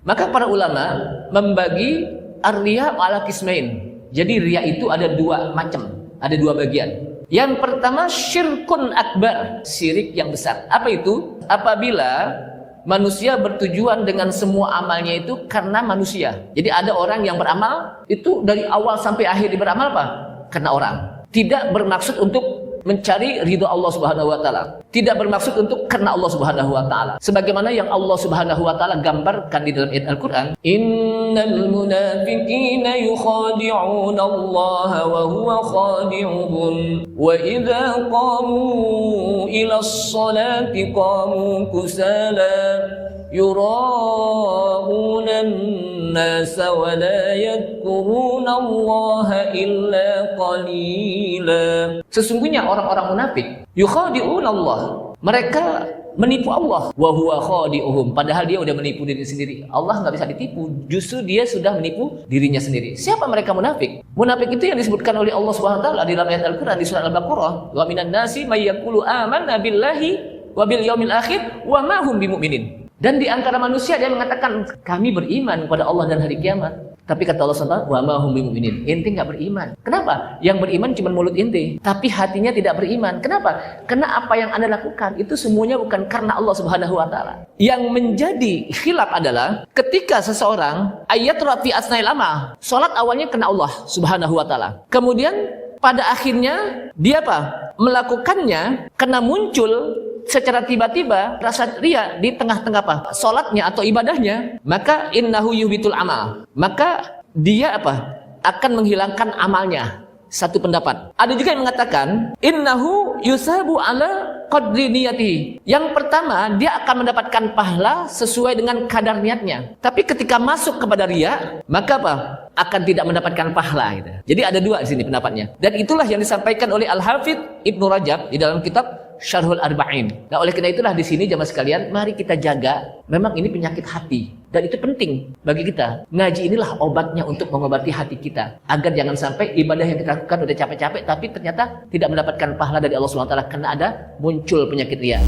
Maka para ulama membagi ar-riya ala qismain. Jadi riya itu ada dua macam, ada dua bagian. Yang pertama syirkun akbar, syirik yang besar. Apa itu? Apabila manusia bertujuan dengan semua amalnya itu karena manusia. Jadi ada orang yang beramal itu dari awal sampai akhir beramal apa? Karena orang. Tidak bermaksud untuk mencari ridho Allah Subhanahu wa taala. Tidak bermaksud untuk karena Allah Subhanahu wa taala. Sebagaimana yang Allah Subhanahu wa taala gambarkan di dalam ayat Al-Qur'an, "Innal munafiqina yukhadi'una Allah wa huwa khadi'uhum wa idza qamu ila as-salati qamu kusala yura'una an-nasa wa la yadhkuruna Allah illa qalila." Sesungguhnya orang-orang munafik yukhadi'una Allah, mereka menipu Allah, wa huwa khadi'uhum, padahal dia udah menipu diri sendiri. Allah nggak bisa ditipu, justru dia sudah menipu dirinya sendiri. Siapa mereka munafik? Munafik itu yang disebutkan oleh Allah Subhanahu wa taala di dalam ayat Al-Qur'an di surat Al-Baqarah, wa minan nasi may yaqulu amanna billahi wa bil yaumil akhir wa ma hum bimumin. Dan di antara manusia dia mengatakan kami beriman kepada Allah dan hari kiamat. Tapi kata Allah SWT, wa ma hum bimumin. Inti nggak beriman. Kenapa? Yang beriman cuma mulut inti, tapi hatinya tidak beriman. Kenapa? Karena apa yang Anda lakukan itu semuanya bukan karena Allah Subhanahu wa taala. Yang menjadi khilaf adalah ketika seseorang ayat rafi asnail amal, salat awalnya karena Allah Subhanahu wa taala. Kemudian pada akhirnya dia apa? Melakukannya karena muncul secara tiba-tiba rasa riya di tengah-tengah apa? Salatnya atau ibadahnya, maka innahu yuhbitul amal. Maka dia apa? Akan menghilangkan amalnya. Satu pendapat. Ada juga yang mengatakan innahu yusabu ala qadri niyatihi. Yang pertama, dia akan mendapatkan pahala sesuai dengan kadar niatnya. Tapi ketika masuk kepada riya, maka apa? Akan tidak mendapatkan pahala gitu. Jadi ada dua di sini pendapatnya. Dan itulah yang disampaikan oleh Al-Hafidz Ibnu Rajab di dalam kitab Syarhul Arba'in. Nah, oleh karena itulah di sini jamaah sekalian, mari kita jaga. Memang ini penyakit hati dan itu penting bagi kita. Ngaji inilah obatnya untuk mengobati hati kita, agar jangan sampai ibadah yang kita lakukan udah capek-capek tapi ternyata tidak mendapatkan pahala dari Allah Subhanahu wa taala karena ada muncul penyakit riya.